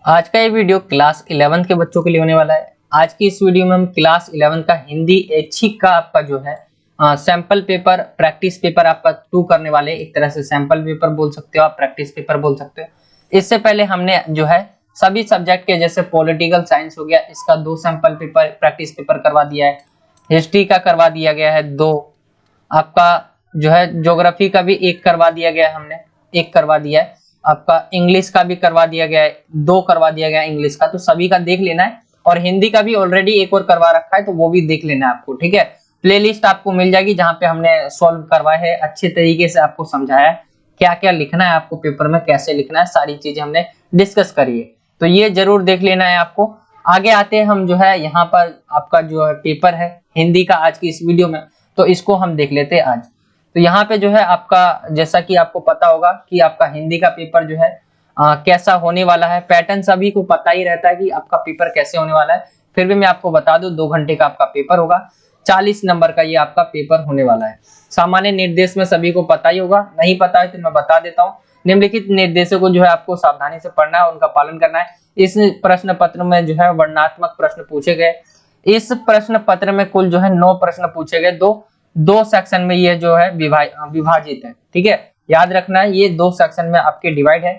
आज का ये वीडियो क्लास 11 के बच्चों के लिए होने वाला है। आज की इस वीडियो में हम क्लास 11 का हिंदी ऐच्छिक का आपका जो है सैंपल पेपर, प्रैक्टिस पेपर आपका 2 करने वाले। एक तरह से सैंपल पेपर बोल सकते हो, आप प्रैक्टिस पेपर बोल सकते हो। इससे पहले हमने जो है सभी सब्जेक्ट के जैसे पॉलिटिकल साइंस हो गया, इसका 2 सैंपल पेपर प्रैक्टिस पेपर करवा दिया है। हिस्ट्री का करवा दिया गया है 2, आपका जो है ज्योग्राफी का भी 1 करवा दिया गया है, हमने 1 करवा दिया है। आपका इंग्लिश का भी करवा दिया गया है, 2 करवा दिया गया है इंग्लिश का, तो सभी का देख लेना है। और हिंदी का भी ऑलरेडी 1 और करवा रखा है, तो वो भी देख लेना है आपको, ठीक है। प्लेलिस्ट आपको मिल जाएगी जहां पे हमने सॉल्व करवाए है, अच्छे तरीके से आपको समझाया है क्या क्या लिखना है आपको पेपर में, कैसे लिखना है, सारी चीजें हमने डिस्कस करी है। तो ये जरूर देख लेना है आपको। आगे आते हैं हम जो है यहाँ पर आपका जो है पेपर है हिंदी का आज की इस वीडियो में, तो इसको हम देख लेते हैं आज। तो यहाँ पे जो है आपका, जैसा कि आपको पता होगा कि आपका हिंदी का पेपर जो है कैसा होने वाला है। पैटर्न सभी को पता ही रहता है कि आपका पेपर कैसे होने वाला है, फिर भी मैं आपको बता दूं 2 घंटे का आपका पेपर होगा, 40 नंबर का ये आपका पेपर होने वाला है। सामान्य निर्देश में सभी को पता ही होगा, नहीं पता है तो मैं बता देता हूँ। निम्नलिखित निर्देशों को जो है आपको सावधानी से पढ़ना है, उनका पालन करना है। इस प्रश्न पत्र में जो है वर्णनात्मक प्रश्न पूछे गए। इस प्रश्न पत्र में कुल जो है 9 प्रश्न पूछे गए, दो सेक्शन में ये जो है विभाजित है, ठीक है। याद रखना है ये 2 सेक्शन में आपके डिवाइड है।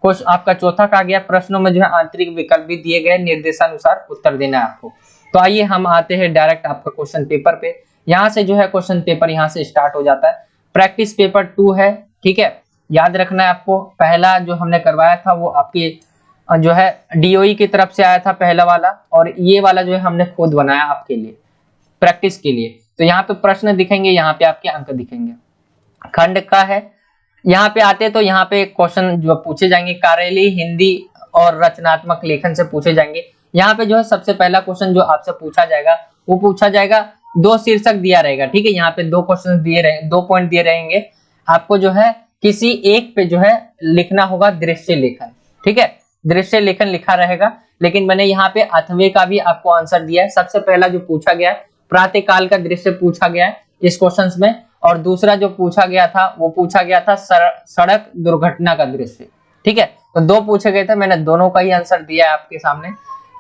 कुछ आपका चौथा का गया, प्रश्नों में जो है आंतरिक विकल्प भी दिए गए, निर्देशानुसार उत्तर देना है आपको। तो आइए हम आते हैं डायरेक्ट आपका क्वेश्चन पेपर पे। यहाँ से जो है क्वेश्चन पेपर यहाँ से स्टार्ट हो जाता है। प्रैक्टिस पेपर 2 है, ठीक है। याद रखना है आपको, पहला जो हमने करवाया था वो आपकी जो है डीओई की तरफ से आया था पहला वाला, और ये वाला जो है हमने खुद बनाया आपके लिए प्रैक्टिस के लिए। तो यहाँ पे प्रश्न दिखेंगे, यहाँ पे आपके अंक दिखेंगे। खंड का है, यहाँ पे आते तो यहाँ पे क्वेश्चन जो पूछे जाएंगे कार्यालय हिंदी और रचनात्मक लेखन से पूछे जाएंगे। यहाँ पे जो है सबसे पहला क्वेश्चन जो आपसे पूछा जाएगा वो पूछा जाएगा, 2 शीर्षक दिया रहेगा, ठीक है। यहाँ पे 2 क्वेश्चन दिए रहे, 2 पॉइंट दिए रहेंगे आपको। जो है किसी एक पे जो है लिखना होगा दृश्य लेखन, ठीक है। दृश्य लेखन लिखा रहेगा, लेकिन मैंने यहाँ पे अथवे का भी आपको आंसर दिया है। सबसे पहला जो पूछा गया है प्रातःकाल का दृश्य पूछा गया है इस क्वेश्चन में, और दूसरा जो पूछा गया था वो पूछा गया था सड़क दुर्घटना का दृश्य, ठीक है। तो 2 पूछे गए थे, मैंने दोनों का ही आंसर दिया है आपके सामने।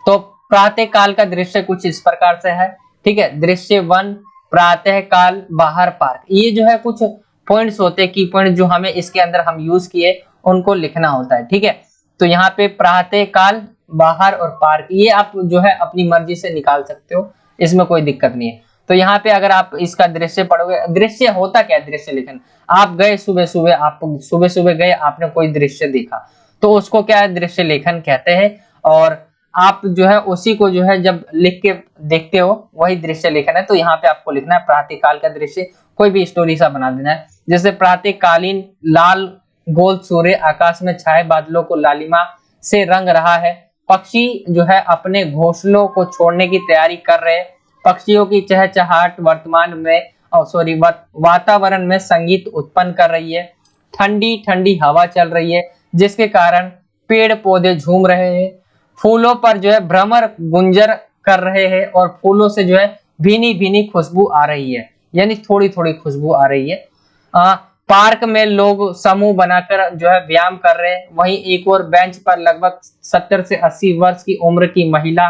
तो प्रातःकाल का दृश्य कुछ इस प्रकार से है, ठीक है। दृश्य 1 प्रातःकाल बाहर पार्क, ये जो है कुछ पॉइंट्स होते हैं, की पॉइंट जो हमें इसके अंदर हम यूज किए उनको लिखना होता है, ठीक है। तो यहाँ पे प्रातःकाल बाहर और पार्क, ये आप जो है अपनी मर्जी से निकाल सकते हो, इसमें कोई दिक्कत नहीं है। तो यहाँ पे अगर आप इसका दृश्य पढ़ोगे, दृश्य होता क्या है दृश्य लेखन, आप गए सुबह सुबह, आप सुबह सुबह गए, आपने कोई दृश्य देखा, तो उसको क्या है दृश्य लेखन कहते हैं। और आप जो है उसी को जो है जब लिख के देखते हो वही दृश्य लेखन है। तो यहाँ पे आपको लिखना है प्रातःकाल का दृश्य, कोई भी स्टोरी सा बना देना है। जैसे प्रातःकालीन लाल गोल सूर्य आकाश में छाए बादलों को लालिमा से रंग रहा है, पक्षी जो है अपने घोंसलों को छोड़ने की तैयारी कर रहे, पक्षियों की चहचहाट वर्तमान में वातावरण में संगीत उत्पन्न कर रही है, ठंडी ठंडी हवा चल रही है जिसके कारण पेड़ पौधे झूम रहे हैं, फूलों पर जो है भ्रमर गुंजर कर रहे हैं और फूलों से जो है भीनी भीनी खुशबू आ रही है, यानी थोड़ी थोड़ी खुशबू आ रही है। पार्क में लोग समूह बनाकर जो है व्यायाम कर रहे हैं, वहीं एक और बेंच पर लगभग 70 से 80 वर्ष की उम्र की महिला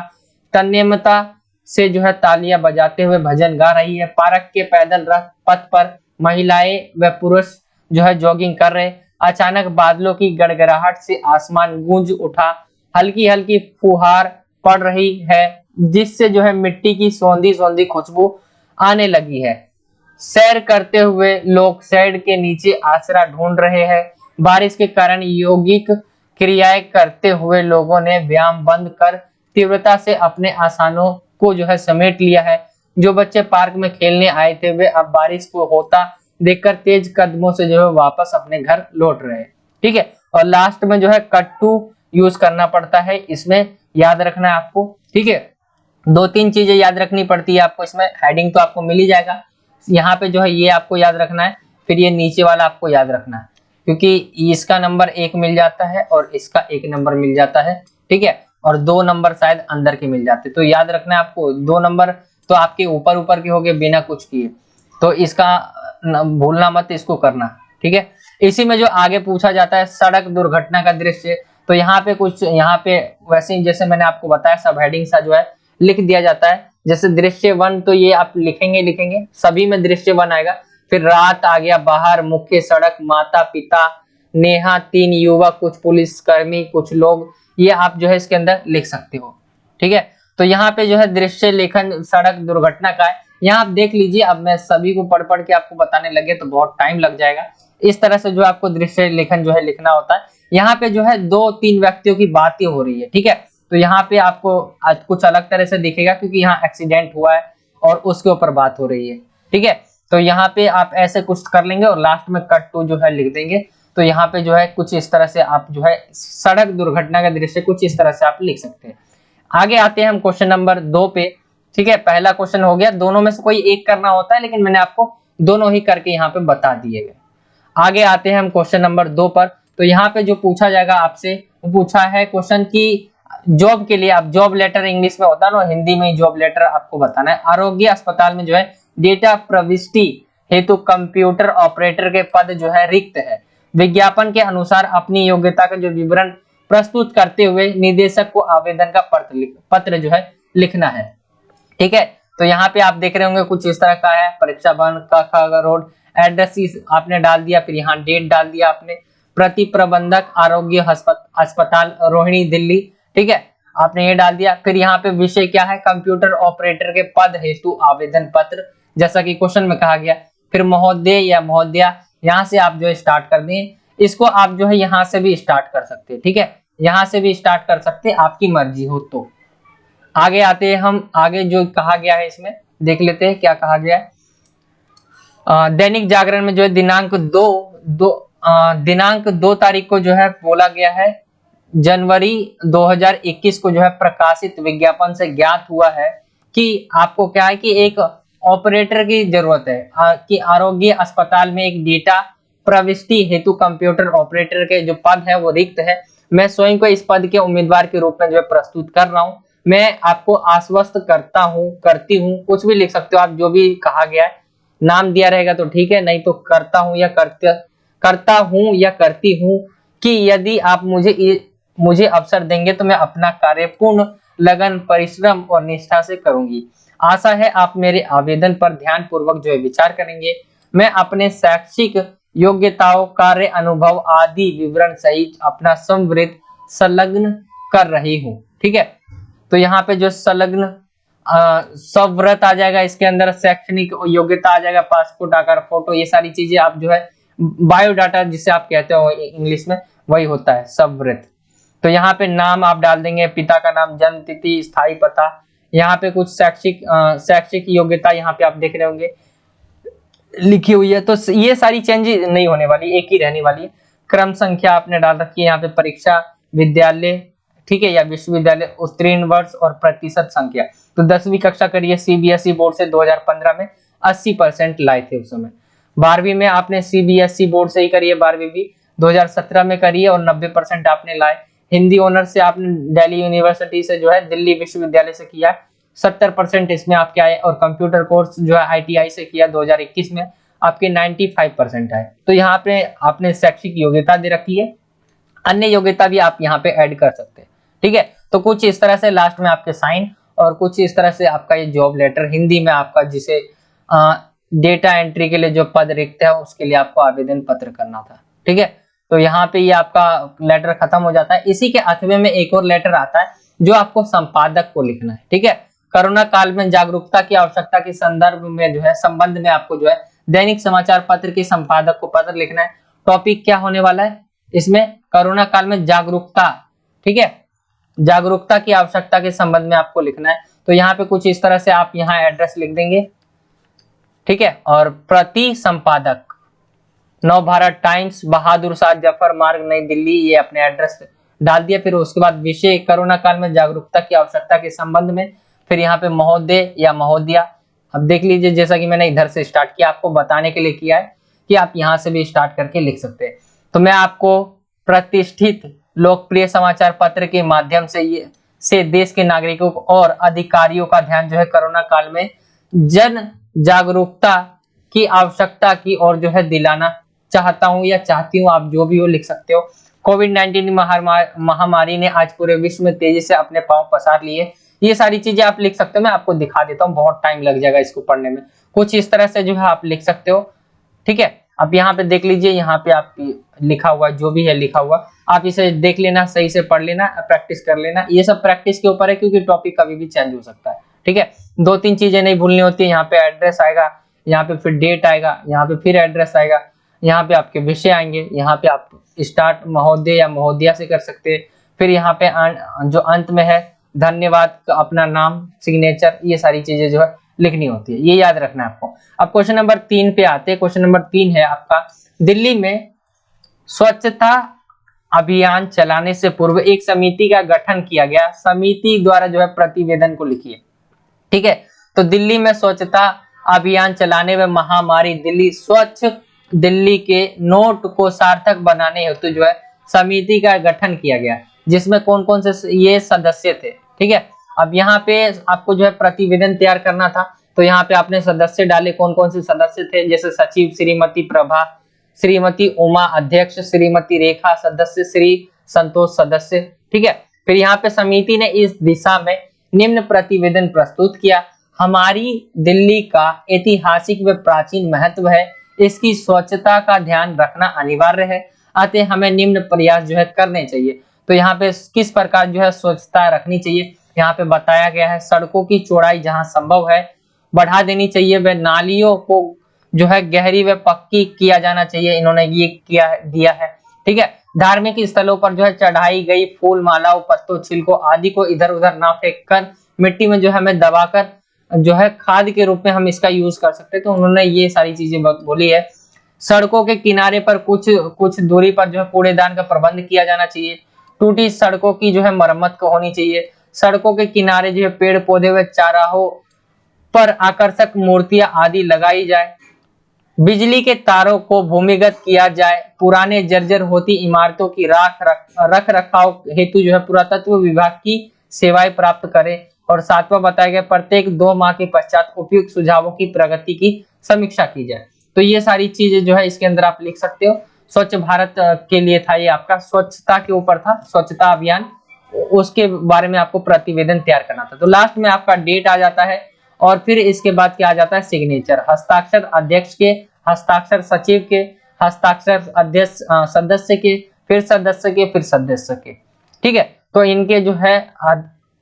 तन्मयता से जो है तालियां बजाते हुए भजन गा रही है। पार्क के पैदल पथ पर महिलाएं व पुरुष जो है जॉगिंग कर रहे। अचानक बादलों की गड़गड़ाहट से आसमान गूंज उठा, हल्की हल्की फुहार पड़ रही है जिससे जो है मिट्टी की सौंधी सौंधी खुशबू आने लगी है। सैर करते हुए लोग शेड के नीचे आसरा ढूंढ रहे हैं। बारिश के कारण यौगिक क्रियाएं करते हुए लोगों ने व्यायाम बंद कर तीव्रता से अपने आसनों को जो है समेट लिया है। जो बच्चे पार्क में खेलने आए थे वे अब बारिश को होता देखकर तेज कदमों से जो है वापस अपने घर लौट रहे हैं, ठीक है। और लास्ट में जो है कट्टू यूज करना पड़ता है, इसमें याद रखना है आपको, ठीक है। 2-3 चीजें याद रखनी पड़ती है आपको इसमें, हेडिंग तो आपको मिल ही जाएगा। यहाँ पे जो है ये आपको याद रखना है, फिर ये नीचे वाला आपको याद रखना है, क्योंकि इसका नंबर 1 मिल जाता है और इसका 1 नंबर मिल जाता है, ठीक है। और 2 नंबर शायद अंदर के मिल जाते, तो याद रखना है आपको। 2 नंबर तो आपके ऊपर ऊपर के हो गए बिना कुछ किए, तो इसका भूलना मत, इसको करना, ठीक है। इसी में जो आगे पूछा जाता है सड़क दुर्घटना का दृश्य, तो यहाँ पे कुछ, यहाँ पे वैसे ही जैसे मैंने आपको बताया सब हेडिंग सा जो है लिख दिया जाता है। जैसे दृश्य 1 तो ये आप लिखेंगे सभी में दृश्य 1 आएगा। फिर रात आ गया, बाहर, मुख्य सड़क, माता पिता, नेहा, 3 युवक, कुछ पुलिसकर्मी, कुछ लोग, ये आप जो है इसके अंदर लिख सकते हो। ठीक है, तो यहाँ पे जो है दृश्य लेखन सड़क दुर्घटना का है। यहाँ आप देख लीजिए, अब मैं सभी को पढ़ पढ़ के आपको बताने लगे तो बहुत टाइम लग जाएगा। इस तरह से जो आपको दृश्य लेखन जो है लिखना होता है। यहाँ पे जो है 2-3 व्यक्तियों की बातें हो रही है। ठीक है, तो यहाँ पे आपको आज कुछ अलग तरह से दिखेगा क्योंकि यहाँ एक्सीडेंट हुआ है और उसके ऊपर बात हो रही है। ठीक है, तो यहाँ पे आप ऐसे कुछ कर लेंगे और लास्ट में कट टू जो है लिख देंगे। तो यहाँ पे जो है कुछ इस तरह से आप जो है सड़क दुर्घटना का दृश्य कुछ इस तरह से आप लिख सकते हैं। आगे आते हैं हम क्वेश्चन नंबर 2 पे। ठीक है, पहला क्वेश्चन हो गया, दोनों में से कोई एक करना होता है लेकिन मैंने आपको दोनों ही करके यहाँ पे बता दिए गए। आगे आते हैं हम क्वेश्चन नंबर 2 पर। तो यहाँ पे जो पूछा जाएगा आपसे, वो पूछा है क्वेश्चन की जॉब के लिए, आप जॉब लेटर इंग्लिश में होता है ना, हिंदी में जॉब लेटर आपको बताना है। आरोग्य अस्पताल में जो है डेटा प्रविष्टि हेतु कंप्यूटर ऑपरेटर के पद जो है रिक्त है। विज्ञापन के अनुसार अपनी योग्यता का जो विवरण प्रस्तुत करते हुए निदेशक को आवेदन का पत्र जो है लिखना है। ठीक है, तो यहाँ पे आप देख रहे होंगे कुछ इस तरह का है, परीक्षा भवन का रोड, एड्रेस आपने डाल दिया, फिर यहाँ डेट डाल दिया आपने, प्रति प्रबंधक आरोग्य अस्पताल रोहिणी दिल्ली। ठीक है, आपने ये डाल दिया। फिर यहाँ पे विषय क्या है, कंप्यूटर ऑपरेटर के पद हेतु आवेदन पत्र, जैसा कि क्वेश्चन में कहा गया। फिर महोदय या महोदया, यहाँ से आप जो है स्टार्ट कर दें। इसको आप जो है यहाँ से भी स्टार्ट कर सकते हैं। ठीक है, यहाँ से भी स्टार्ट कर सकते हैं, आपकी मर्जी हो तो। आगे आते हैं हम, आगे जो कहा गया है इसमें देख लेते हैं क्या कहा गया है। दैनिक जागरण में जो है दिनांक 2 तारीख को जो है बोला गया है, जनवरी 2021 को जो है प्रकाशित विज्ञापन से ज्ञात हुआ है कि आपको क्या है कि एक ऑपरेटर की जरूरत है, कि आरोग्य अस्पताल में एक डेटा प्रविष्टि हेतु कंप्यूटर ऑपरेटर के जो पद है वो रिक्त है। मैं स्वयं को इस पद के उम्मीदवार के रूप में जो है प्रस्तुत कर रहा हूं। मैं आपको आश्वस्त करती हूं, कुछ भी लिख सकते हो आप, जो भी कहा गया है। नाम दिया रहेगा तो ठीक है, नहीं तो करता हूं या करती हूं कि यदि आप मुझे अवसर देंगे तो मैं अपना कार्य पूर्ण लगन, परिश्रम और निष्ठा से करूंगी। आशा है आप मेरे आवेदन पर ध्यान पूर्वक जो है विचार करेंगे। मैं अपने शैक्षिक योग्यताओं, कार्य अनुभव आदि विवरण सहित अपना समृद्ध संलग्न कर रही हूँ। ठीक है, तो यहाँ पे जो संलग्न सव्रत आ जाएगा, इसके अंदर शैक्षणिक योग्यता आ जाएगा, पासपोर्ट आकार फोटो, ये सारी चीजें आप जो है बायोडाटा जिसे आप कहते हो इंग्लिश में, वही होता है सव्रत। तो यहाँ पे नाम आप डाल देंगे, पिता का नाम, जन्म तिथि, स्थायी पता। यहाँ पे कुछ शैक्षिक योग्यता यहाँ पे आप देख रहे होंगे लिखी हुई है, तो ये सारी चेंज नहीं होने वाली, एक ही रहने वाली है। क्रम संख्या आपने डाल रखी है यहाँ पे, परीक्षा विद्यालय, ठीक है, या विश्वविद्यालय उत्तीर्ण वर्ष और प्रतिशत संख्या। तो 10वीं कक्षा करिए सीबीएसई बोर्ड से 2015 में 80% लाए थे उस समय। 12वीं में आपने सीबीएसई बोर्ड से ही करी है, 12वीं भी 2017 में करी है और 90% आपने लाए। हिंदी ऑनर्स से आपने दिल्ली यूनिवर्सिटी से जो है दिल्ली विश्वविद्यालय से किया, 70% इसमें आपके आए। और कंप्यूटर कोर्स जो है आईटीआई से किया 2021 में, आपके 95% आए। तो यहाँ पे आपने शैक्षिक योग्यता दे रखी है, अन्य योग्यता भी आप यहाँ पे ऐड कर सकते हैं। ठीक है, तो कुछ इस तरह से लास्ट में आपके साइन, और कुछ इस तरह से आपका ये जॉब लेटर हिंदी में आपका, जिसे डेटा एंट्री के लिए जो पद रिक्त है उसके लिए आपको आवेदन पत्र करना था। ठीक है, तो यहाँ पे ये आपका लेटर खत्म हो जाता है। इसी के अथवे में एक और लेटर आता है जो आपको संपादक को लिखना है। ठीक है, कोरोना काल में जागरूकता की आवश्यकता के संदर्भ में जो है, संबंध में आपको जो है दैनिक समाचार पत्र के संपादक को पत्र लिखना है। टॉपिक क्या होने वाला है इसमें, कोरोना काल में जागरूकता। ठीक है, जागरूकता की आवश्यकता के संबंध में आपको लिखना है। तो यहाँ पे कुछ इस तरह से आप यहाँ एड्रेस लिख देंगे। ठीक है, और प्रति संपादक नवभारत टाइम्स, बहादुर शाह जफर मार्ग, नई दिल्ली, ये अपने एड्रेस डाल दिया। फिर उसके बाद विषय कोरोना काल में जागरूकता की आवश्यकता के संबंध में, फिर यहाँ पे महोदय या महोदया। अब देख लीजिए, जैसा कि मैंने इधर से स्टार्ट किया, आपको बताने के लिए किया है कि आप यहाँ से भी स्टार्ट करके लिख सकते हैं। तो मैं आपको प्रतिष्ठित लोकप्रिय समाचार पत्र के माध्यम से देश के नागरिकों और अधिकारियों का ध्यान जो है कोरोना काल में जन जागरूकता की आवश्यकता की ओर जो है दिलाना चाहता हूं या चाहती हूं, आप जो भी हो लिख सकते हो। कोविड-19 महामारी ने आज पूरे विश्व में तेजी से अपने पांव पसार लिए। ये सारी चीजें आप लिख सकते हो, मैं आपको दिखा देता हूँ, बहुत टाइम लग जाएगा इसको पढ़ने में। कुछ इस तरह से जो है आप लिख सकते हो, ठीक है। अब यहाँ पे देख लीजिए, यहाँ पे आप लिखा हुआ जो भी है लिखा हुआ, आप इसे देख लेना, सही से पढ़ लेना, प्रैक्टिस कर लेना। ये सब प्रैक्टिस के ऊपर है, क्योंकि टॉपिक कभी भी चेंज हो सकता है, ठीक है। 2-3 चीजें नहीं भूलनी होती है। यहाँ पे एड्रेस आएगा, यहाँ पे फिर डेट आएगा, यहाँ पे फिर एड्रेस आएगा, यहाँ पे आपके विषय आएंगे, यहाँ पे आप स्टार्ट महोदय या महोदया से कर सकते हैं। फिर यहाँ पे जो अंत में है धन्यवाद, अपना नाम, सिग्नेचर, ये सारी चीजें जो है लिखनी होती है, ये याद रखना है आपको। अब क्वेश्चन नंबर 3 पे आते हैं। क्वेश्चन नंबर 3 है आपका, दिल्ली में स्वच्छता अभियान चलाने से पूर्व एक समिति का गठन किया गया, समिति द्वारा जो है प्रतिवेदन को लिखिए, ठीक है। तो दिल्ली में स्वच्छता अभियान चलाने में महामारी दिल्ली स्वच्छ दिल्ली के नोट को सार्थक बनाने हेतु जो है समिति का गठन किया गया, जिसमें कौन कौन से ये सदस्य थे, ठीक है। अब यहाँ पे आपको जो है प्रतिवेदन तैयार करना था, तो यहाँ पे आपने सदस्य डाले, कौन कौन से सदस्य थे, जैसे सचिव श्रीमती प्रभा, श्रीमती उमा अध्यक्ष, श्रीमती रेखा सदस्य, श्री संतोष सदस्य, ठीक है। फिर यहाँ पे समिति ने इस दिशा में निम्न प्रतिवेदन प्रस्तुत किया। हमारी दिल्ली का ऐतिहासिक व प्राचीन महत्व है, इसकी स्वच्छता का ध्यान रखना अनिवार्य है, अतः हमें निम्न प्रयास जो है करने चाहिए। तो यहाँ पे किस प्रकार जो है स्वच्छता रखनी चाहिए, यहाँ पे बताया गया है। सड़कों की चौड़ाई जहां संभव है बढ़ा देनी चाहिए, व नालियों को जो है गहरी व पक्की किया जाना चाहिए, इन्होंने ये दिया है, ठीक है। धार्मिक स्थलों पर जो है चढ़ाई गई फूल मालाओं, पत्तों, छिलकों आदि को इधर उधर ना फेंक कर मिट्टी में जो है हमें दबाकर जो है खाद के रूप में हम इसका यूज कर सकते हैं। तो उन्होंने ये सारी चीजें बोली है। सड़कों के किनारे पर कुछ दूरी पर जो है कूड़ेदान का प्रबंध किया जाना चाहिए। टूटी सड़कों की जो है मरम्मत होनी चाहिए। सड़कों के किनारे जो है पेड़ पौधे व चाराहों पर आकर्षक मूर्तियां आदि लगाई जाए। बिजली के तारों को भूमिगत किया जाए। पुराने जर्जर होती इमारतों की रख रखाव हेतु जो है पुरातत्व विभाग की सेवाएं प्राप्त करें। और 7वां बताया गया, प्रत्येक 2 माह के पश्चात उपयुक्त सुझावों की प्रगति की समीक्षा की जाए। तो ये सारी चीजें जो है इसके अंदर आप लिख सकते हो। स्वच्छ भारत के लिए था ये, आपका स्वच्छता के ऊपर था, स्वच्छता अभियान, उसके बारे में आपको प्रतिवेदन तैयार करना था। तो लास्ट में आपका डेट आ जाता है, और फिर इसके बाद क्या आ जाता है, सिग्नेचर, हस्ताक्षर अध्यक्ष के, हस्ताक्षर सचिव के, हस्ताक्षर अध्यक्ष सदस्य के, फिर सदस्य के, फिर सदस्य के, ठीक है। तो इनके जो है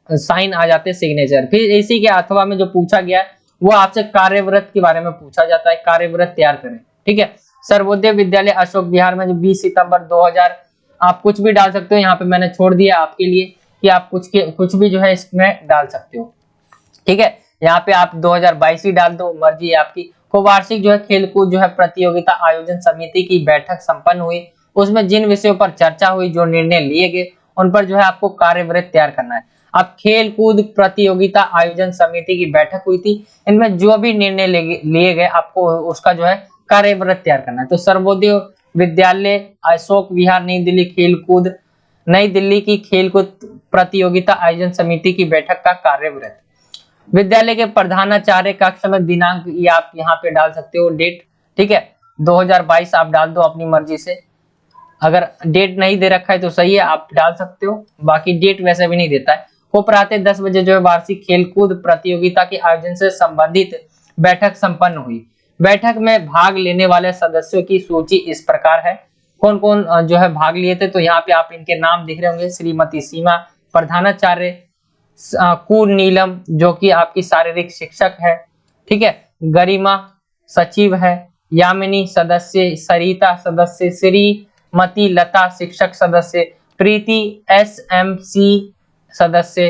साइन आ जाते हैं, सिग्नेचर। फिर इसी के अथवा में जो पूछा गया है वो आपसे कार्यव्रत के बारे में पूछा जाता है, कार्यव्रत तैयार करें, ठीक है। सर्वोदय विद्यालय अशोक विहार में जो 20 सितंबर 2000, आप कुछ भी डाल सकते हो, यहाँ पे मैंने छोड़ दिया आपके लिए कि आप कुछ भी जो है इसमें डाल सकते हो, ठीक है। यहाँ पे आप 2022 ही डाल दो, मर्जी है आपकी। को वार्षिक जो है खेलकूद जो है प्रतियोगिता आयोजन समिति की बैठक संपन्न हुई, उसमें जिन विषयों पर चर्चा हुई, जो निर्णय लिए गए, उन पर जो है आपको कार्यव्रत तैयार करना है। अब खेल कूद प्रतियोगिता आयोजन समिति की बैठक हुई थी, इनमें जो भी निर्णय लिए गए आपको उसका जो है कार्यव्रत तैयार करना है। तो सर्वोदय विद्यालय अशोक विहार नई दिल्ली खेलकूद, नई दिल्ली की खेलकूद प्रतियोगिता आयोजन समिति की बैठक का कार्यव्रत। विद्यालय के प्रधानाचार्य कक्षा में दिनांक ये आप यहाँ पे डाल सकते हो, डेट, ठीक है। 2022 आप डाल दो अपनी मर्जी से, अगर डेट नहीं दे रखा है तो सही है, आप डाल सकते हो, बाकी डेट वैसे भी नहीं देता है। को प्रातः 10 बजे जो है वार्षिक खेलकूद प्रतियोगिता के आयोजन से संबंधित बैठक संपन्न हुई। बैठक में भाग लेने वाले सदस्यों की सूची इस प्रकार है, कौन कौन जो है भाग लिए थे, तो यहाँ पे आप इनके नाम दिख रहे होंगे। श्रीमती सीमा प्रधानाचार्य, कुर नीलम जो कि आपकी शारीरिक शिक्षक है, ठीक है, गरिमा सचिव है, यामिनी सदस्य, सरिता सदस्य, श्रीमती लता शिक्षक सदस्य, प्रीति एसएमसी सदस्य,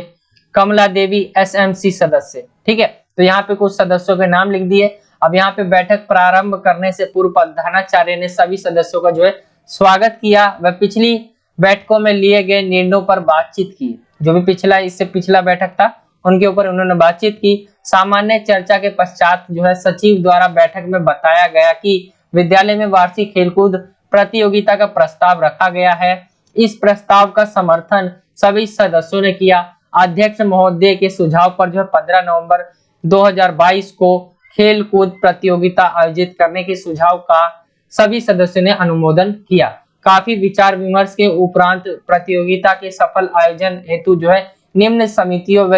कमला देवी एसएमसी सदस्य, ठीक है। तो यहाँ पे कुछ सदस्यों के नाम लिख दिए। अब यहाँ पे बैठक प्रारंभ करने से पूर्व प्रधानाचार्य ने सभी सदस्यों का जो है स्वागत किया, वह पिछली बैठकों में लिए गए निर्णयों पर बातचीत की। जो भी इससे पिछला बैठक था उनके ऊपर उन्होंने बातचीत की। सामान्य चर्चा के पश्चात जो है सचिव द्वारा बैठक में बताया गया कि विद्यालय में वार्षिक खेलकूद प्रतियोगिता का प्रस्ताव रखा गया है। इस प्रस्ताव का समर्थन सभी सदस्यों ने किया। अध्यक्ष महोदय के सुझाव पर जो है 15 नवंबर 2022 को खेल कूद प्रतियोगिता आयोजित करने के सुझाव का सभी सदस्यों ने अनुमोदन किया। काफी विचार विमर्श के उपरांत प्रतियोगिता के सफल आयोजन हेतु जो है निम्न समितियों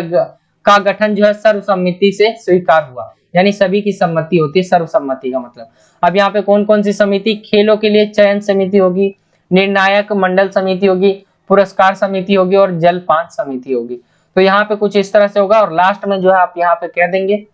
का गठन जो है सर्वसम्मति से स्वीकार हुआ। यानी सभी की सम्मति होती है, सर्वसम्मति का मतलब। अब यहाँ पे कौन कौन सी समिति, खेलों के लिए चयन समिति होगी, निर्णायक मंडल समिति होगी, पुरस्कार समिति होगी और जलपान समिति होगी। तो यहाँ पे कुछ इस तरह से होगा। और लास्ट में जो है आप यहाँ पे कह देंगे,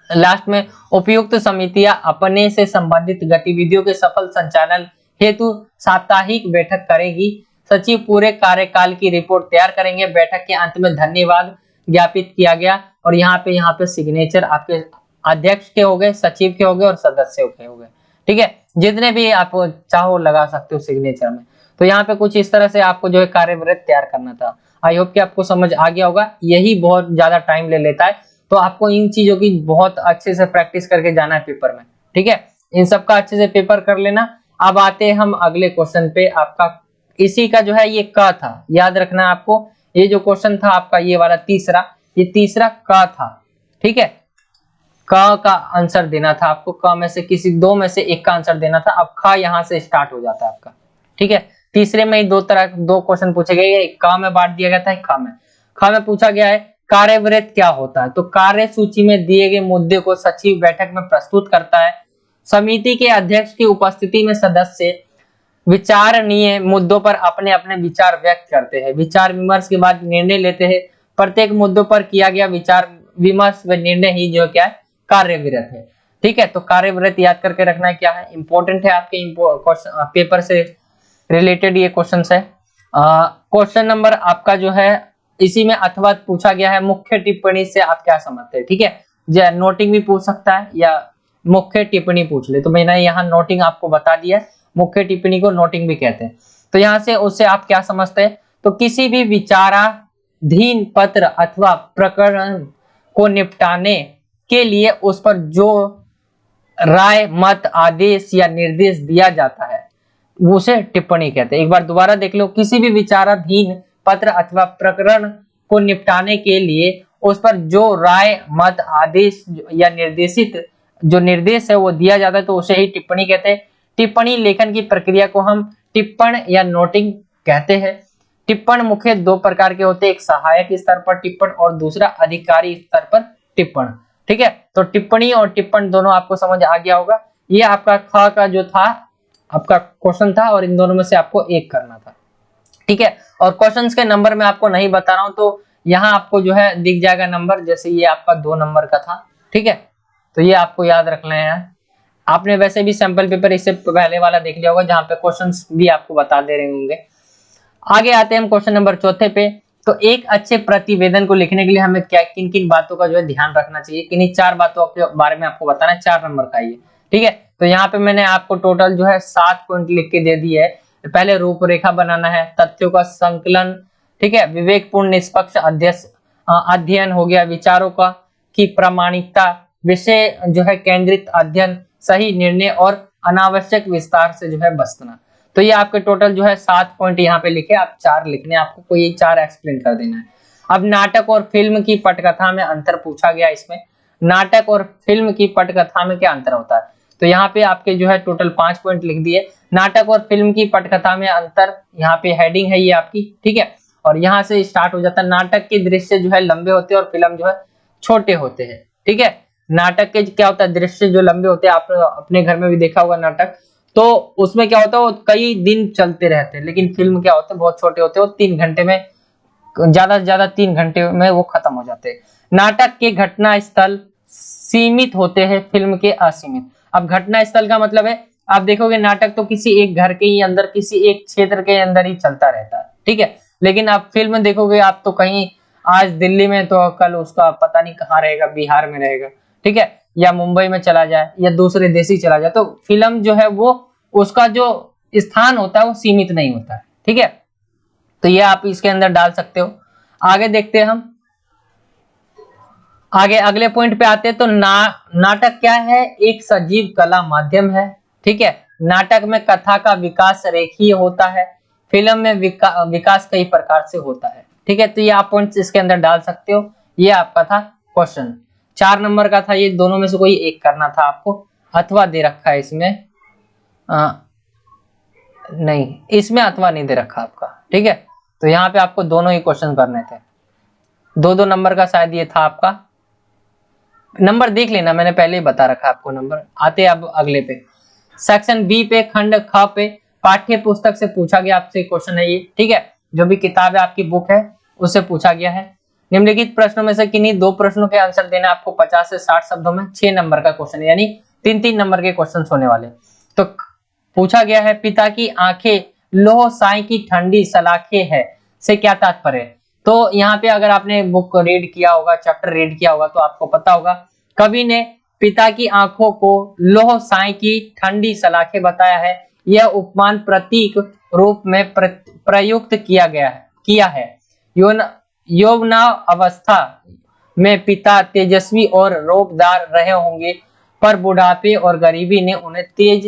लास्ट में उपयुक्त समितियां अपने से संबंधित गतिविधियों के सफल संचालन हेतु साप्ताहिक बैठक करेगी। सचिव पूरे कार्यकाल की रिपोर्ट तैयार करेंगे। बैठक के अंत में धन्यवाद ज्ञापित किया गया। और यहाँ पे सिग्नेचर आपके अध्यक्ष के हो गए, सचिव के हो गए और सदस्यों के हो गए। ठीक है, जितने भी आप चाहो लगा सकते हो सिग्नेचर में। तो यहाँ पे कुछ इस तरह से आपको जो है कार्यवृत्त तैयार करना था। आई होप कि आपको समझ आ गया होगा। यही बहुत ज्यादा टाइम ले लेता है, तो आपको इन चीजों की बहुत अच्छे से प्रैक्टिस करके जाना है पेपर में। ठीक है, इन सब का अच्छे से पेपर कर लेना। अब आते हैं हम अगले क्वेश्चन पे। आपका इसी का जो है ये क था, याद रखना आपको। ये जो क्वेश्चन था आपका ये वाला तीसरा, ये तीसरा क था। ठीक है, क का आंसर देना था आपको। क में से किसी दो में से एक का आंसर देना था। अब ख यहाँ से स्टार्ट हो जाता है आपका। ठीक है, तीसरे में ही दो क्वेश्चन पूछे गए। एक क में बांट दिया गया था, एक ख में पूछा गया है कार्यवृत्त क्या होता है। तो कार्य सूची में दिए गए मुद्दे को सचिव बैठक में प्रस्तुत करता है। समिति के अध्यक्ष की उपस्थिति में सदस्य विचारणीय मुद्दों पर अपने अपने विचार व्यक्त करते हैं। विचार विमर्श के बाद निर्णय लेते हैं। प्रत्येक मुद्दों पर किया गया विचार विमर्श व निर्णय ही जो क्या है कार्यवृत्त है। ठीक है, तो कार्यवृत्त याद करके रखना है क्या है, इंपॉर्टेंट है आपके पेपर से रिलेटेड ये क्वेश्चन है। क्वेश्चन नंबर आपका जो है इसी में अथवा पूछा गया है मुख्य टिप्पणी से आप क्या समझते हैं। ठीक है, नोटिंग भी पूछ सकता है या मुख्य टिप्पणी पूछ ले। तो मैंने यहाँ नोटिंग आपको बता दिया है, मुख्य टिप्पणी को नोटिंग भी कहते हैं। तो यहाँ से उससे आप क्या समझते हैं, तो किसी भी विचाराधीन पत्र अथवा प्रकरण को निपटाने के लिए उस पर जो राय मत आदेश या निर्देश दिया जाता है उसे टिप्पणी कहते हैं। एक बार दोबारा देख लो, किसी भी विचाराधीन पत्र अथवा प्रकरण को निपटाने के लिए उस पर जो राय मत आदेश या निर्देशित जो निर्देश है वो दिया जाता है तो उसे ही टिप्पणी कहते हैं। टिप्पणी लेखन की प्रक्रिया को हम टिप्पण या नोटिंग कहते हैं। टिप्पण मुख्य दो प्रकार के होते हैं, एक सहायक स्तर पर टिप्पण और दूसरा अधिकारी स्तर पर टिप्पण। ठीक है, तो टिप्पणी और टिप्पण दोनों आपको समझ आ गया होगा। ये आपका ख का जो था आपका क्वेश्चन था और इन दोनों में से आपको एक करना था। ठीक है, और क्वेश्चंस के नंबर में आपको नहीं बता रहा हूं, तो यहाँ आपको जो है दिख जाएगा नंबर। जैसे ये आपका 2 नंबर का था। ठीक है, तो ये आपको याद रखना है। आपने वैसे भी सैंपल पेपर इससे पहले वाला देख लिया होगा जहां पे क्वेश्चंस भी आपको बता दे रहे होंगे। आगे आते हैं हम क्वेश्चन नंबर 4 पे। तो एक अच्छे प्रतिवेदन को लिखने के लिए हमें क्या किन किन बातों का जो है ध्यान रखना चाहिए, किन्हीं 4 बातों के बारे में आपको बताना है। 4 नंबर का ये। ठीक है, तो यहाँ पे मैंने आपको टोटल जो है 7 पॉइंट लिख के दे दिए है। पहले रूपरेखा बनाना है, तथ्यों का संकलन, ठीक है, विवेकपूर्ण निष्पक्ष अध्ययन हो गया, विचारों का की प्रामाणिकता, विषय जो है केंद्रित अध्ययन, सही निर्णय और अनावश्यक विस्तार से जो है बचना। तो ये आपके टोटल जो है 7 पॉइंट यहाँ पे लिखे, आप 4 लिखने, आपको कोई 4 एक्सप्लेन कर देना है। अब नाटक और फिल्म की पटकथा में अंतर पूछा गया। इसमें नाटक और फिल्म की पटकथा में क्या अंतर होता है, तो यहाँ पे आपके जो है टोटल 5 पॉइंट लिख दिए। नाटक और फिल्म की पटकथा में अंतर, यहाँ पे हेडिंग है ये आपकी। ठीक है, और यहाँ से स्टार्ट हो जाता है। नाटक के दृश्य जो है लंबे होते हैं और फिल्म जो है छोटे होते हैं। ठीक है, नाटक के क्या होता है, दृश्य जो लंबे होते हैं, आपने अपने घर में भी देखा होगा नाटक, तो उसमें क्या होता है वो कई दिन चलते रहते हैं। लेकिन फिल्म क्या होता है बहुत छोटे होते हैं, वो 3 घंटे में, ज्यादा से ज्यादा 3 घंटे में वो खत्म हो जाते हैं। नाटक के घटना स्थल सीमित होते हैं, फिल्म के असीमित। अब घटना स्थल का मतलब है, आप देखोगे नाटक तो किसी एक घर के ही अंदर, किसी एक क्षेत्र के अंदर ही चलता रहता है। ठीक है, लेकिन आप फिल्म देखोगे आप तो कहीं आज दिल्ली में तो कल उसका पता नहीं कहाँ रहेगा, बिहार में रहेगा। ठीक है, या मुंबई में चला जाए या दूसरे देश ही चला जाए, तो फिल्म जो है वो उसका जो स्थान होता है वो सीमित नहीं होता है। ठीक है, तो ये आप इसके अंदर डाल सकते हो। आगे देखते हैं हम, आगे अगले पॉइंट पे आते हैं। तो नाटक क्या है, एक सजीव कला माध्यम है। ठीक है, नाटक में कथा का विकास रेखीय होता है, फिल्म में विकास कई प्रकार से होता है। ठीक है, तो ये आप पॉइंट्स इसके अंदर डाल सकते हो। ये आपका था क्वेश्चन 4 नंबर का था। ये दोनों में से कोई एक करना था आपको, अथवा दे रखा है इसमें। नहीं, इसमें अथवा नहीं दे रखा आपका, ठीक है। तो यहाँ पे आपको दोनों ही क्वेश्चन करने थे, 2-2 नंबर का शायद ये था आपका। नंबर देख लेना, मैंने पहले ही बता रखा आपको नंबर। आते अब अगले पे, सेक्शन बी पे, खंड ख पे, पाठ्य पुस्तक से पूछा गया आपसे क्वेश्चन है ये, ठीक है। जो भी किताब है आपकी बुक है उससे पूछा गया है। निम्नलिखित प्रश्नों में से किन्हीं 2 प्रश्नों के आंसर देना आपको 50 से 60 शब्दों में, 6 नंबर का क्वेश्चन, यानी 3-3 नंबर के क्वेश्चन होने वाले। तो पूछा गया है, पिता की आंखें लोह साई की ठंडी सलाखें है से क्या तात्पर्य है। तो यहाँ पे अगर आपने बुक रीड किया होगा, चैप्टर रीड किया होगा, तो आपको पता होगा कवि ने पिता की आंखों को लोह साई की ठंडी सलाखें बताया है। यह उपमान प्रतीक रूप में प्रयुक्त किया है। यौवना अवस्था में पिता तेजस्वी और रोबदार रहे होंगे, पर बुढ़ापे और गरीबी ने उन्हें तेज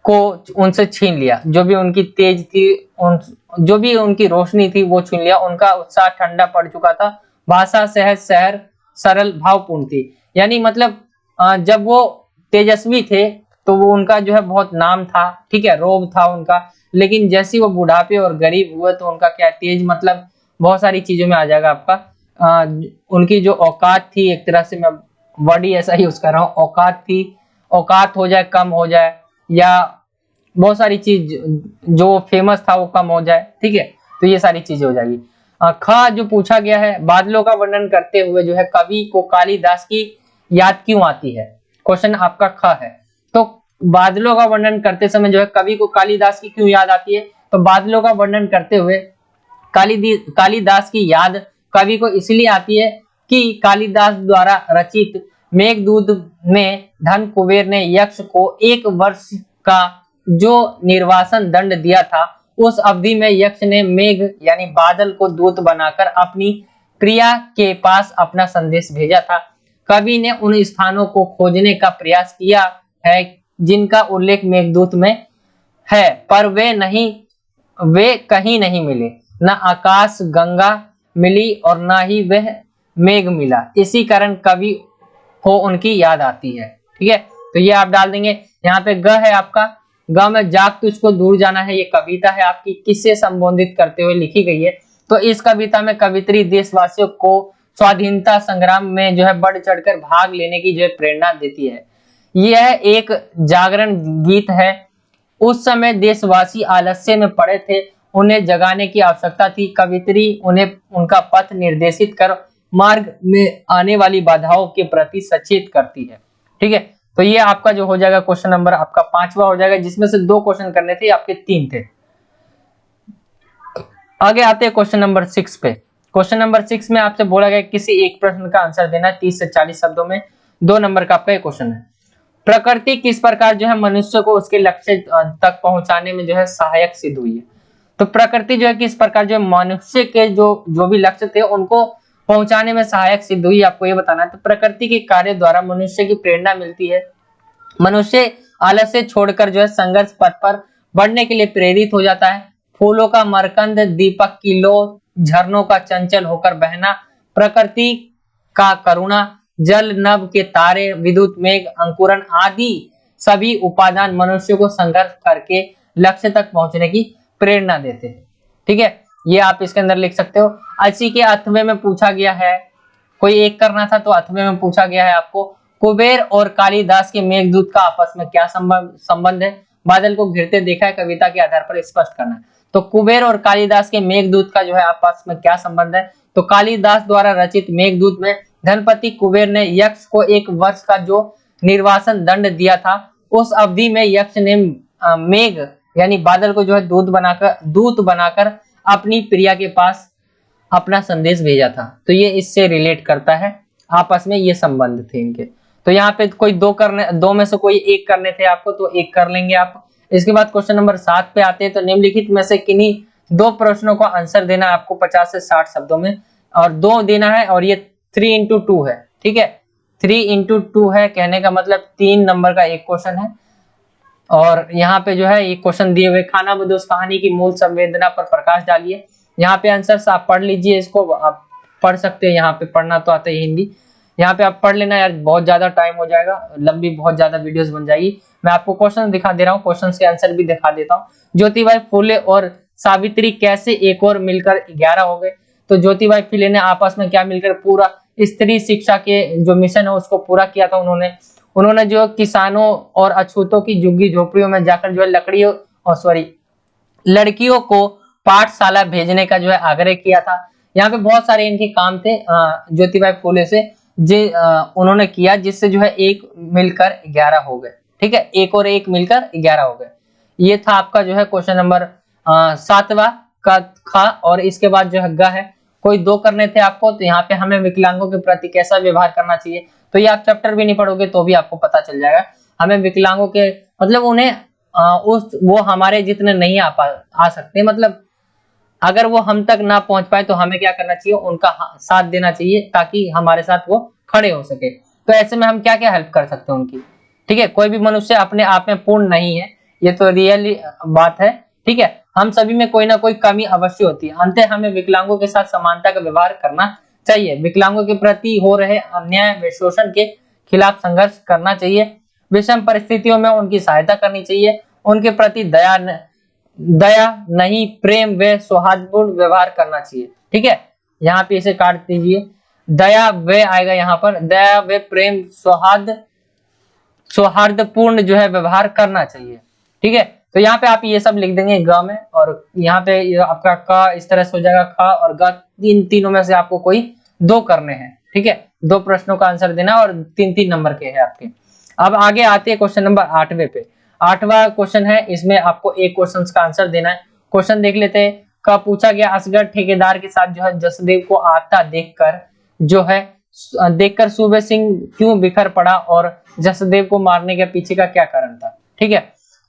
को उनसे छीन लिया। जो भी उनकी तेज थी, जो भी उनकी रोशनी थी वो छीन लिया। उनका उत्साह ठंडा पड़ चुका था, भाषा सहज सहर सरल भावपूर्ण थी। यानी मतलब जब वो तेजस्वी थे तो वो उनका जो है बहुत नाम था, ठीक है, रोब था उनका। लेकिन जैसे वो बुढ़ापे और गरीब हुए तो उनका क्या, तेज मतलब बहुत सारी चीजों में आ जाएगा आपका। उनकी जो औकात थी, एक तरह से मैं वर्ड ही ऐसा यूज कर रहा हूँ, औकात थी, औकात हो जाए, कम हो जाए, या बहुत सारी चीज जो फेमस था वो कम हो जाए, ठीक है। तो ये सारी चीजें हो जाएगी। ख जो पूछा गया है, बादलों का वर्णन करते हुए जो है कवि को कालिदास की याद क्यों आती है। क्वेश्चन आपका ख है। तो बादलों का वर्णन करते समय जो है कवि को कालिदास की क्यों याद आती है। तो बादलों का वर्णन करते हुए कालिदास की याद कवि को इसलिए आती है कि कालिदास द्वारा रचित मेघदूत में धन कुबेर ने यक्ष को 1 वर्ष का जो निर्वासन दंड दिया था, उस अवधि में यक्ष ने मेघ यानी बादल को दूत बनाकर अपनी प्रिया के पास अपना संदेश भेजा था। कवि ने उन स्थानों को खोजने का प्रयास किया है जिनका उल्लेख मेघदूत में है, पर वे कहीं नहीं मिले। न आकाश गंगा मिली और ना ही वह मेघ मिला। इसी कारण कवि को उनकी याद आती है, ठीक है। तो ये आप डाल देंगे। यहाँ पे ग है आपका, ग में जाग तुझको दूर जाना है। ये कविता है आपकी, किससे संबोधित करते हुए लिखी गई है। तो इस कविता में कवित्री देशवासियों को स्वाधीनता संग्राम में जो है बढ़ चढ़कर भाग लेने की जो है प्रेरणा देती है। यह एक जागरण गीत है। उस समय देशवासी आलस्य में पड़े थे, उन्हें जगाने की आवश्यकता थी। कवित्री उन्हें उनका पथ निर्देशित कर मार्ग में आने वाली बाधाओं के प्रति सचेत करती है, ठीक है। तो ये आपका जो हो जाएगा क्वेश्चन नंबर आपका 5वां हो जाएगा, जिसमें से 2 क्वेश्चन करने थे, आपके 3 थे। आगे आते हैं क्वेश्चन नंबर 6 पे। क्वेश्चन नंबर 6 में आपसे बोला गया किसी एक प्रश्न का आंसर देना 30 से 40 शब्दों में, 2 नंबर का आपका क्वेश्चन है। प्रकृति किस प्रकार जो है मनुष्य को उसके लक्ष्य तक पहुंचाने में जो है सहायक सिद्ध हुई है। तो प्रकृति जो है किस प्रकार जो मनुष्य के जो भी लक्ष्य थे उनको पहुंचाने में सहायक सिद्ध हुई, आपको ये बताना है। तो प्रकृति के कार्य द्वारा मनुष्य की प्रेरणा मिलती है। मनुष्य आलस्य छोड़कर जो है संघर्ष पथ पर बढ़ने के लिए प्रेरित हो जाता है। फूलों का मरकंद, दीपक की लो, झरनों का चंचल होकर बहना, प्रकृति का करुणा, जल नभ के तारे, विद्युत मेघ, अंकुरन आदि सभी उपादान मनुष्य को संघर्ष करके लक्ष्य तक पहुंचने की प्रेरणा देते हैं, ठीक है। ये आप इसके अंदर लिख सकते हो। अच्छी के अथवे में पूछा गया है, कोई एक करना था तो अथवे में पूछा गया है आपको, कुबेर और कालिदास के मेघदूत का आपस में क्या संबंध है। बादल को घिरते देखा है, कविता के आधार पर स्पष्ट करना है। तो कुबेर और कालिदास के मेघदूत का जो है आपस में क्या संबंध है। तो कालिदास द्वारा रचित मेघदूत में धनपति कुबेर ने यक्ष को 1 वर्ष का जो निर्वासन दंड दिया था, उस अवधि में यक्ष ने मेघ यानी बादल को जो है दूत बनाकर अपनी प्रिया के पास अपना संदेश भेजा था। तो ये इससे रिलेट करता है, आपस में ये संबंध थे इनके। तो यहाँ पे कोई 2 में से कोई एक करने थे आपको, तो एक कर लेंगे आप। इसके बाद क्वेश्चन नंबर 7 पे आते हैं। तो निम्नलिखित में से किन्हीं 2 प्रश्नों का आंसर देना है आपको 50 से 60 शब्दों में, और 2 देना है, और ये 3 into 2 है, ठीक है। 3 into 2 है, कहने का मतलब 3 नंबर का एक क्वेश्चन है। और यहाँ पे जो है ये क्वेश्चन दिए हुए, खानाबदोश कहानी की मूल संवेदना पर प्रकाश डालिए। यहाँ पे आंसर आप पढ़ लीजिए, इसको आप पढ़ सकते हैं, यहाँ पे पढ़ना तो आता है हिंदी। यहाँ पे आप पढ़ लेना यार, बहुत ज्यादा टाइम हो जाएगा, लंबी बहुत ज्यादा वीडियोस बन जाएगी। मैं आपको क्वेश्चन दिखा दे रहा हूँ, क्वेश्चन के आंसर भी दिखा देता हूँ। ज्योतिबाई फुले और सावित्री कैसे एक और मिलकर 11 हो गए? तो ज्योतिबाई फुले ने आपस में क्या मिलकर पूरा स्त्री शिक्षा के जो मिशन है उसको पूरा किया था। उन्होंने जो किसानों और अछूतों की झुग्गी झोपड़ियों में जाकर जो है लड़कियों को पाठशाला भेजने का जो है आग्रह किया था। यहाँ पे बहुत सारे इनके काम थे ज्योतिबाई फुले से उन्होंने किया, जिससे जो है एक मिलकर 11 हो गए। ठीक है, एक और एक मिलकर 11 हो गए। ये था आपका जो है क्वेश्चन नंबर 7वां का खा। और इसके बाद जो है ग है, कोई दो करने थे आपको। तो यहाँ पे हमें विकलांगों के प्रति कैसा व्यवहार करना चाहिए, तो ये आप चैप्टर भी नहीं पढ़ोगे तो भी आपको पता चल जाएगा। हमें विकलांगों के मतलब उन्हें वो हमारे जितने नहीं आ सकते, मतलब अगर वो हम तक ना पहुंच पाए तो हमें क्या करना चाहिए, उनका साथ देना चाहिए ताकि हमारे साथ वो खड़े हो सके। तो ऐसे में हम क्या क्या हेल्प कर सकते हैं उनकी। ठीक है, कोई भी मनुष्य अपने आप में पूर्ण नहीं है, ये तो रियली बात है। ठीक है, हम सभी में कोई ना कोई कमी अवश्य होती है। अंततः हमें विकलांगों के साथ समानता का व्यवहार करना चाहिए। विकलांगों के प्रति हो रहे अन्याय व शोषण के खिलाफ संघर्ष करना चाहिए। विषम परिस्थितियों में उनकी सहायता करनी चाहिए। उनके प्रति दया नहीं, प्रेम व सौहार्दपूर्ण व्यवहार करना चाहिए। ठीक है, यहाँ पे इसे काट दीजिए, दया व आएगा यहाँ पर, दया व प्रेम सौहार्दपूर्ण जो है व्यवहार करना चाहिए। ठीक है, तो यहाँ पे आप ये सब लिख देंगे ग में, और यहाँ पे आपका क इस तरह से हो जाएगा ख और ग। तीनों में से आपको कोई दो करने हैं। ठीक है, दो प्रश्नों का आंसर देना और 3-3 नंबर के हैं आपके। अब आगे आते हैं क्वेश्चन नंबर 8वें पे। 8वां क्वेश्चन है, इसमें आपको एक क्वेश्चन का आंसर देना है। क्वेश्चन देख लेते हैं। का पूछा गया, असगर ठेकेदार के साथ जो है जसदेव को आता देखकर सूबे सिंह क्यों बिखर पड़ा और जसदेव को मारने के पीछे का क्या कारण था। ठीक है,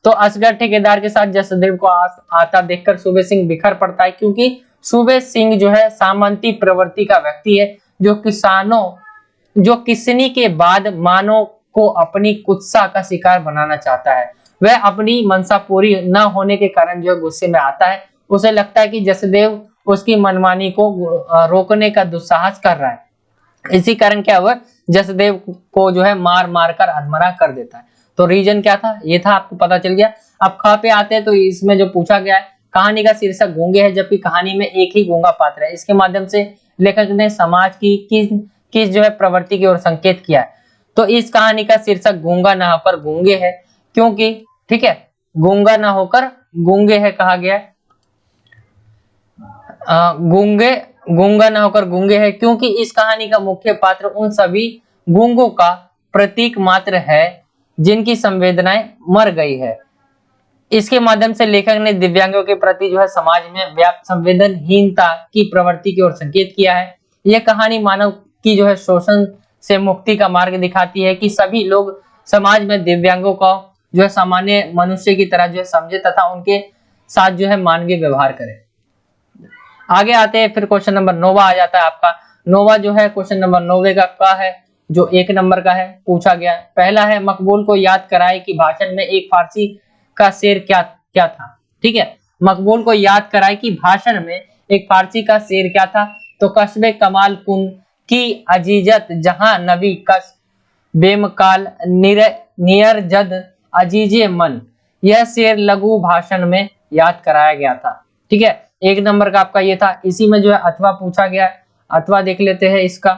तो असगर ठेकेदार के साथ जसदेव को आता देखकर सूबे सिंह बिखर पड़ता है, क्योंकि सूबे सिंह जो है सामंती प्रवृत्ति का व्यक्ति है, जो किसनी के बाद मानव को अपनी कुत्सा का शिकार बनाना चाहता है। वह अपनी मनसा पूरी न होने के कारण जो गुस्से में आता है। उसे लगता है कि जसदेव उसकी मनमानी को रोकने का दुस्साहस कर रहा है। इसी कारण क्या हुआ, जसदेव को जो है मार मार कर अधमरा कर देता है। तो रीजन क्या था, ये था, आपको पता चल गया। अब ख पे आते हैं, तो इसमें जो पूछा गया है, कहानी का शीर्षक गूंगे है, जबकि कहानी में एक ही गूंगा पात्र है। इसके माध्यम से लेखक ने समाज की किस जो है प्रवृत्ति की ओर संकेत किया है। तो इस कहानी का शीर्षक गूंगा ना होकर गूंगे है, क्योंकि ठीक है, गूंगा ना होकर गूंगे है कहा गया है। गूंगा ना होकर गूंगे है, क्योंकि इस कहानी का मुख्य पात्र उन सभी गूंगों का प्रतीक मात्र है जिनकी संवेदनाएं मर गई है। इसके माध्यम से लेखक ने दिव्यांगों के प्रति जो है समाज में व्याप्त संवेदनहीनता की प्रवृत्ति की ओर संकेत किया है। यह कहानी मानव की जो है शोषण से मुक्ति का मार्ग दिखाती है कि सभी लोग समाज में दिव्यांगों को जो है सामान्य मनुष्य की तरह जो है समझे तथा उनके साथ जो है मानवीय व्यवहार करें। आगे आते हैं, फिर क्वेश्चन नंबर 9वां आ जाता है आपका। 9वां जो है क्वेश्चन नंबर 9वें का है, जो 1 नंबर का है। पूछा गया पहला है, मकबूल को याद कराए कि भाषण में एक फारसी का शेर क्या क्या था। ठीक है, मकबूल को याद कराए कि भाषण में एक फारसी का शेर क्या था। तो कस्बे कमाल कुन की अजीजत जहां नबी कस बेमकाल नियर जद अजीजे मन, यह शेर लघु भाषण में याद कराया गया था। ठीक है, 1 नंबर का आपका ये था। इसी में जो है अथवा पूछा गया है, अथवा देख लेते हैं इसका।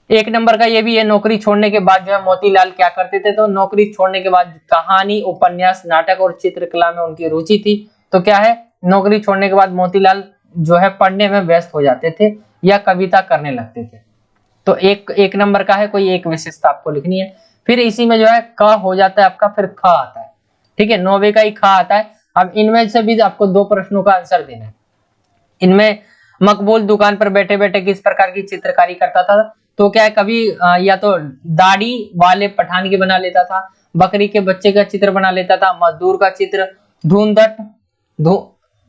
1 नंबर का ये भी है, नौकरी छोड़ने के बाद जो है मोतीलाल क्या करते थे। तो नौकरी छोड़ने के बाद कहानी, उपन्यास, नाटक और चित्रकला में उनकी रुचि थी। तो क्या है, नौकरी छोड़ने के बाद मोतीलाल जो है पढ़ने में व्यस्त हो जाते थे या कविता करने लगते थे। तो एक नंबर का है, कोई एक विशेषता आपको लिखनी है। फिर इसी में जो है क हो जाता है आपका, फिर ख आता है। ठीक है, 9वें का ही ख आता है। अब इनमें से भी आपको 2 प्रश्नों का आंसर देना है। इनमें मकबूल दुकान पर बैठे बैठे किस प्रकार की चित्रकारी करता था। तो क्या है, कभी या तो दाढ़ी वाले पठान की बना लेता था, बकरी के बच्चे का चित्र बना लेता था, मजदूर का चित्र,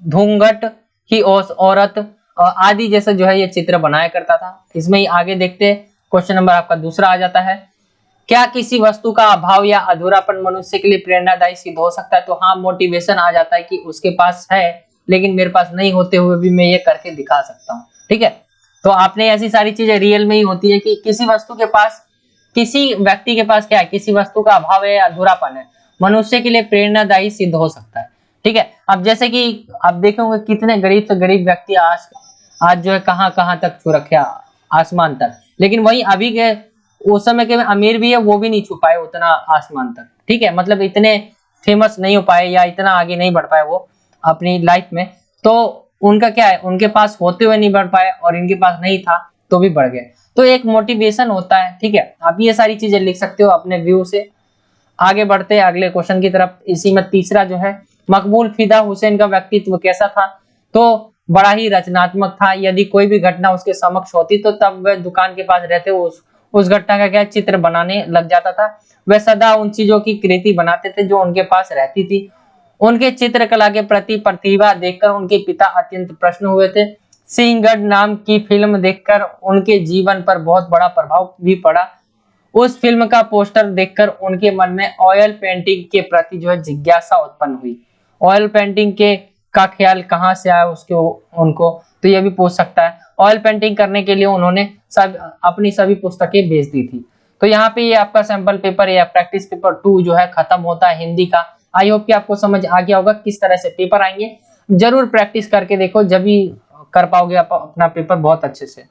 धूंघट की औरत आदि जैसे जो है ये चित्र बनाया करता था। इसमें ही आगे देखते हैं, क्वेश्चन नंबर आपका दूसरा आ जाता है। क्या किसी वस्तु का अभाव या अधूरापन मनुष्य के लिए प्रेरणादायी सिद्ध हो सकता है। तो हाँ, मोटिवेशन आ जाता है कि उसके पास है लेकिन मेरे पास नहीं होते हुए भी मैं ये करके दिखा सकता हूँ। ठीक है, तो आपने ऐसी सारी चीजें रियल में ही होती है कि किसी वस्तु के पास, किसी व्यक्ति के पास क्या है, किसी वस्तु का अभाव है या अधूरापन है, मनुष्य के लिए प्रेरणादायी सिद्ध हो सकता है। ठीक है, अब जैसे कि आप देखेंगे कितने गरीब से गरीब व्यक्ति आज जो है कहां कहां तक छू रखे, आसमान तक, लेकिन वही अभी के उस समय के अमीर भी है, वो भी नहीं छू पाए उतना आसमान तक। ठीक है, मतलब इतने फेमस नहीं हो पाए या इतना आगे नहीं बढ़ पाए वो अपनी लाइफ में। तो उनका क्या है, उनके पास होते हुए नहीं बढ़ पाए और इनके पास नहीं था तो भी बढ़ गए। तो एक मोटिवेशन होता है। ठीक है, आप ये सारी चीजें लिख सकते हो अपने व्यू से। आगे बढ़ते हैं अगले क्वेश्चन की तरफ। इसी में तीसरा जो है, मकबूल फिदा हुसैन का व्यक्तित्व कैसा था? तो बड़ा ही रचनात्मक था। यदि कोई भी घटना उसके समक्ष होती तो तब वह दुकान के पास रहते उस घटना का क्या चित्र बनाने लग जाता था। वह सदा उन चीजों की कृति बनाते थे जो उनके पास रहती थी। उनके चित्रकला के प्रति प्रतिभा देखकर उनके पिता अत्यंत प्रसन्न हुए थे। सिंहगढ़ नाम की फिल्म देखकर उनके जीवन पर बहुत बड़ा प्रभाव भी पड़ा। उस फिल्म का पोस्टर देखकर उनके मन में ऑयल पेंटिंग के प्रति जो है जिज्ञासा उत्पन्न हुई। ऑयल पेंटिंग के का ख्याल कहाँ से आया उसके उनको, तो ये भी पूछ सकता है। ऑयल पेंटिंग करने के लिए उन्होंने अपनी सभी पुस्तकें बेच दी थी। तो यहाँ पे ये आपका सैंपल पेपर या प्रैक्टिस पेपर 2 जो है खत्म होता है हिंदी का। आई होप कि आपको समझ आ गया होगा किस तरह से पेपर आएंगे। जरूर प्रैक्टिस करके देखो, जब भी कर पाओगे आप अपना पेपर बहुत अच्छे से।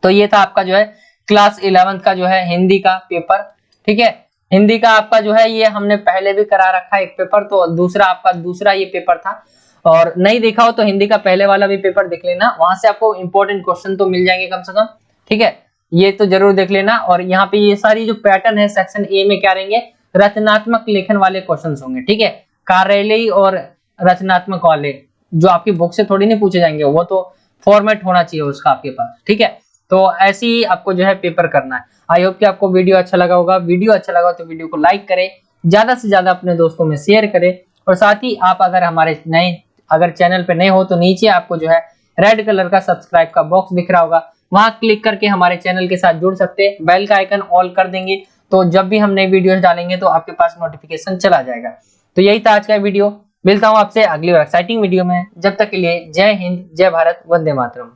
तो ये था आपका जो है क्लास 11th का जो है हिंदी का पेपर। ठीक है, हिंदी का आपका जो है ये हमने पहले भी करा रखा है एक पेपर, तो दूसरा ये पेपर था। और नहीं देखा हो तो हिंदी का पहले वाला भी पेपर देख लेना, वहां से आपको इंपॉर्टेंट क्वेश्चन तो मिल जाएंगे कम से कम। ठीक है, ये तो जरूर देख लेना। और यहाँ पे ये सारी जो पैटर्न है सेक्शन ए में क्या रहेंगे, रचनात्मक लेखन वाले क्वेश्चन होंगे। ठीक है, कार्यालयी और रचनात्मक वाले जो आपकी बुक से थोड़ी नहीं पूछे जाएंगे, वो तो फॉर्मेट होना चाहिए उसका आपके पास। ठीक है, तो ऐसे ही आपको जो है पेपर करना है। आई होप कि आपको वीडियो अच्छा लगा होगा। वीडियो अच्छा लगा तो वीडियो को लाइक करें, ज्यादा से ज्यादा अपने दोस्तों में शेयर करें। और साथ ही आप अगर चैनल पे नए हो तो नीचे आपको जो है रेड कलर का सब्सक्राइब का बॉक्स दिख रहा होगा, वहां क्लिक करके हमारे चैनल के साथ जुड़ सकते हैं। बेल का आइकन ऑल कर देंगे तो जब भी हम नई वीडियोस डालेंगे तो आपके पास नोटिफिकेशन चला जाएगा। तो यही था आज का वीडियो। मिलता हूं आपसे अगली और एक्साइटिंग वीडियो में। जब तक के लिए जय हिंद, जय भारत, वंदे मातरम।